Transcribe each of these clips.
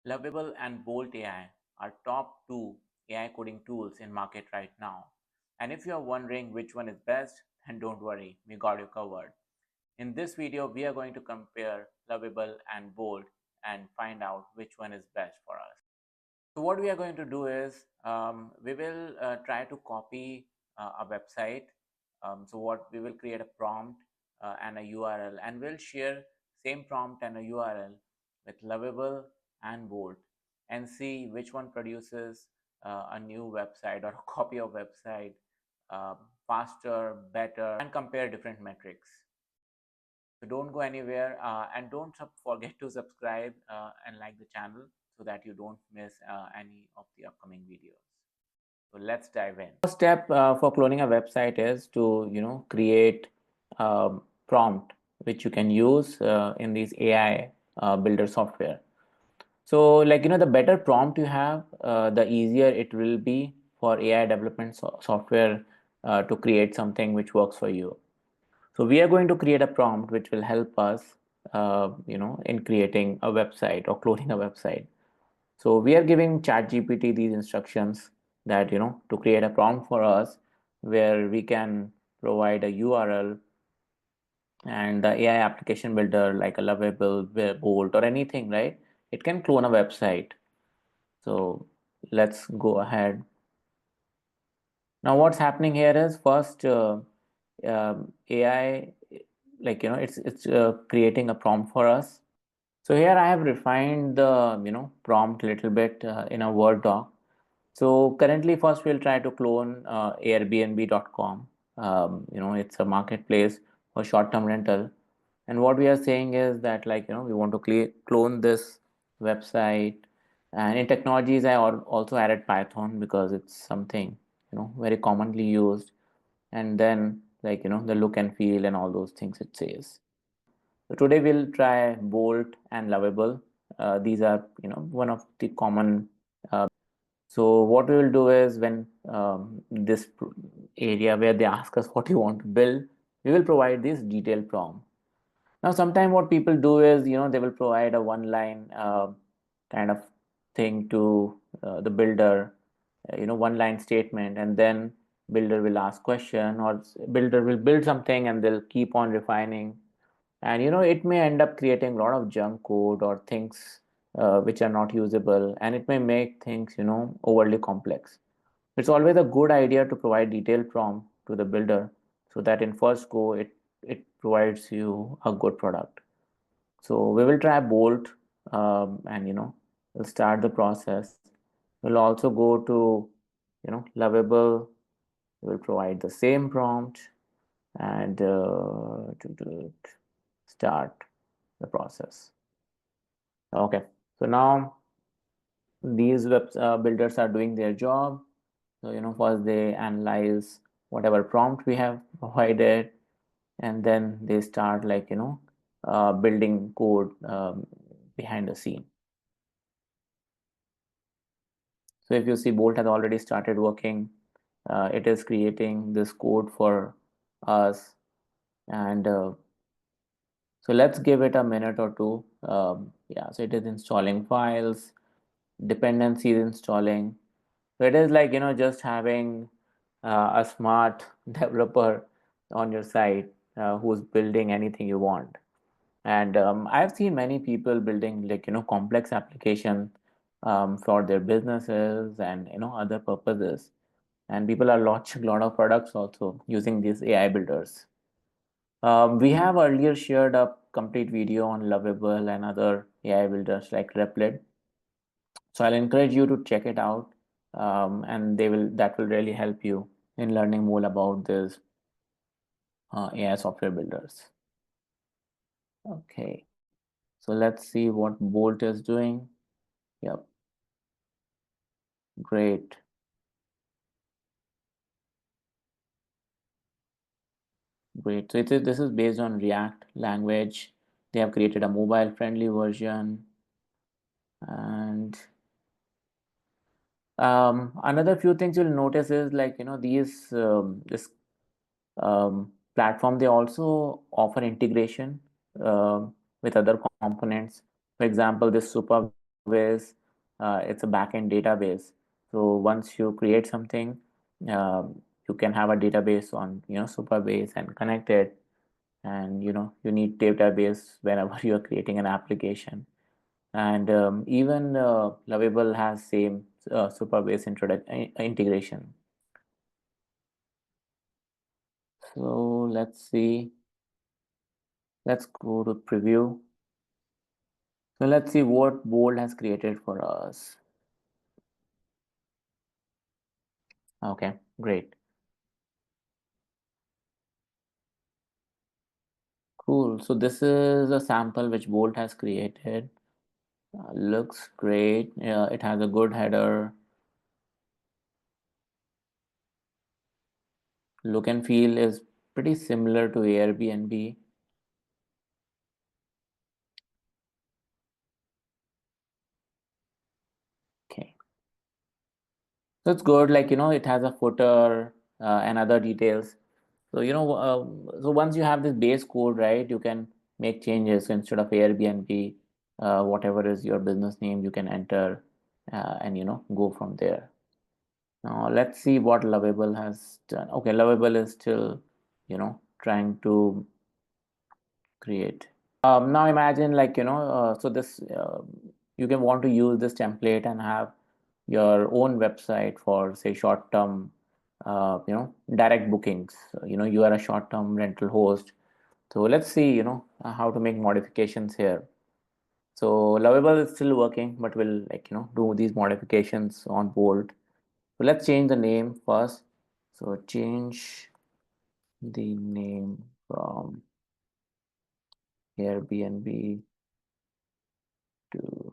Lovable and Bolt AI are top two AI coding tools in market right now. And if you are wondering which one is best, then don't worry, we got you covered. In this video, we are going to compare Lovable and Bolt and find out which one is best for us. So what we are going to do is we will try to copy a website. So what we will create a prompt and a URL, and we'll share same prompt and a URL with Lovable and Bolt and see which one produces a new website or a copy of website uh, faster, better, and compare different metrics. So don't go anywhere and don't forget to subscribe and like the channel so that you don't miss any of the upcoming videos. So let's dive in. First step for cloning a website is to create a prompt which you can use in these AI builder software. So the better prompt you have, the easier it will be for AI development software to create something which works for you. So we are going to create a prompt which will help us, in creating a website or cloning a website. So we are giving ChatGPT these instructions that, to create a prompt for us where we can provide a URL and the AI application builder like a Lovable, Bolt or anything, right? It can clone a website. So let's go ahead. Now what's happening here is first AI, it's creating a prompt for us. So here I have refined the prompt a little bit in a Word doc. So currently, first we'll try to clone Airbnb.com. It's a marketplace for short-term rental. And what we are saying is that we want to clone this website. And in technologies, I also added Python because it's something very commonly used. And then the look and feel and all those things it says. So today we'll try Bolt and Lovable. These are one of the common. So what we will do is when this area where they ask us what you want to build, we will provide this detailed prompt. Now, sometimes what people do is they will provide a one-line kind of thing to the builder, one-line statement, and then builder will ask question or builder will build something and they'll keep on refining, and it may end up creating a lot of junk code or things which are not usable, and it may make things overly complex. It's always a good idea to provide detailed prompt to the builder so that in first go it provides you a good product. So we will try Bolt, and we'll start the process. We'll also go to Lovable. We'll provide the same prompt and to start the process. Okay, so now these web builders are doing their job. So first they analyze whatever prompt we have provided, and then they start building code behind the scene. So if you see, Bolt has already started working. It is creating this code for us, and so let's give it a minute or two. Yeah, so it is installing files, dependencies installing. So it is like just having a smart developer on your site who's building anything you want. And I've seen many people building complex application for their businesses and other purposes. And people are launching a lot of products also using these AI builders. We have earlier shared a complete video on Lovable and other AI builders like Replit. So I'll encourage you to check it out, and that will really help you in learning more about this AI software builders. Okay, so let's see what Bolt is doing. Yep, great. Great. So this is based on React language. They have created a mobile friendly version. And another few things you'll notice is these this platform, they also offer integration with other components. For example, this super Base, it's a backend database. So once you create something, you can have a database on Superbase and connect it, and you need database whenever you are creating an application. And even Lovable has same Superbase integration. So let's see. Let's go to preview. So let's see what Bold has created for us. Okay, great. Cool. So this is a sample which Bolt has created. Looks great. It has a good header. Look and feel is pretty similar to Airbnb. Okay. So it's good. Like, it has a footer and other details. So, so once you have this base code, right, you can make changes. So instead of Airbnb, whatever is your business name, you can enter and, go from there. Now let's see what Lovable has done. Okay, Lovable is still, trying to create. Now imagine like, so this, you can want to use this template and have your own website for say short-term, direct bookings. So, you are a short-term rental host. So let's see, how to make modifications here. So Lovable is still working, but we'll like, do these modifications on board. So let's change the name first. So change the name from Airbnb to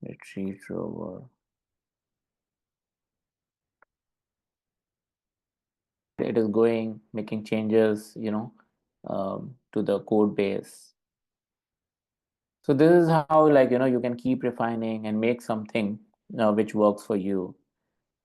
Retreat Rover. It is going, making changes, to the code base. So this is how like, you can keep refining and make something which works for you.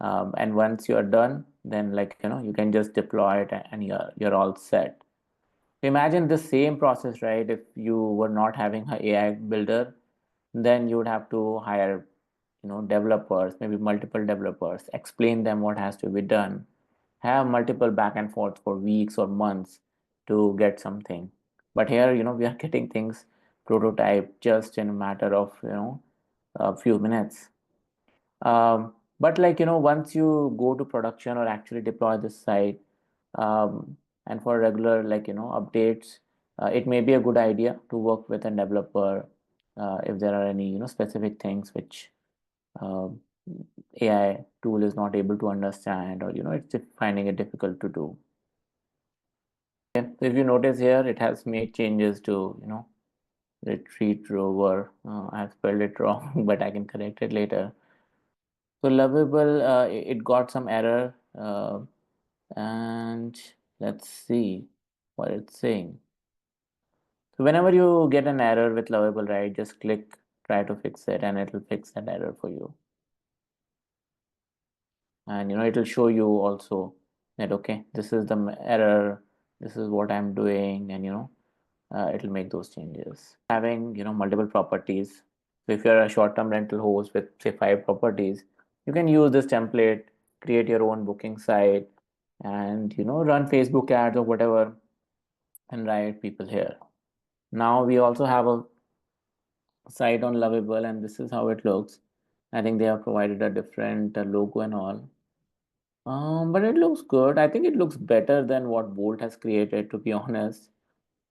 And once you are done, then like, you can just deploy it and you're all set. Imagine the same process, right? If you were not having an AI builder, then you would have to hire, developers, maybe multiple developers, explain them what has to be done, have multiple back and forth for weeks or months to get something. But here, we are getting things prototype just in a matter of, a few minutes. But like, once you go to production or actually deploy this site, and for regular like, updates, it may be a good idea to work with a developer if there are any, specific things which uh, AI tool is not able to understand, or, it's finding it difficult to do. Okay. So if you notice here, it has made changes to, retreat rover. I have spelled it wrong, but I can correct it later. So Lovable, it got some error, and let's see what it's saying. So whenever you get an error with Lovable, right, just click try to fix it, and it will fix that error for you. And it will show you also that okay, this is the error, this is what I'm doing, and it'll make those changes. Having multiple properties. So if you're a short-term rental host with say 5 properties, you can use this template, create your own booking site, and run Facebook ads or whatever, and write people here. Now we also have a site on Lovable, and this is how it looks. I think they have provided a different logo and all. But it looks good. I think it looks better than what Bolt has created, to be honest.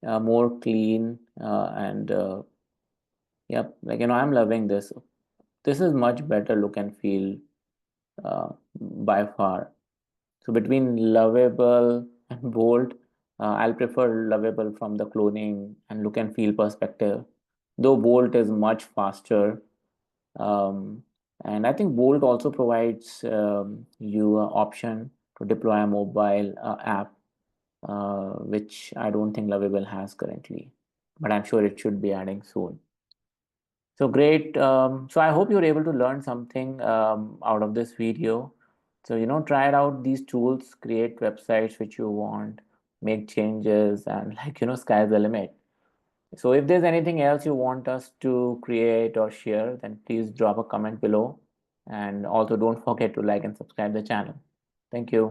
More clean, and yep, like I'm loving this. This is much better look and feel by far. So between Lovable and Bolt, I'll prefer Lovable from the cloning and look and feel perspective. Though Bolt is much faster, um, and I think Bolt also provides you an option to deploy a mobile app, which I don't think Lovable has currently, but I'm sure it should be adding soon. So great. So I hope you're able to learn something out of this video. So, try it out these tools, create websites which you want, make changes, and like, sky's the limit. So if there's anything else you want us to create or share, then please drop a comment below. And also don't forget to like and subscribe the channel. Thank you.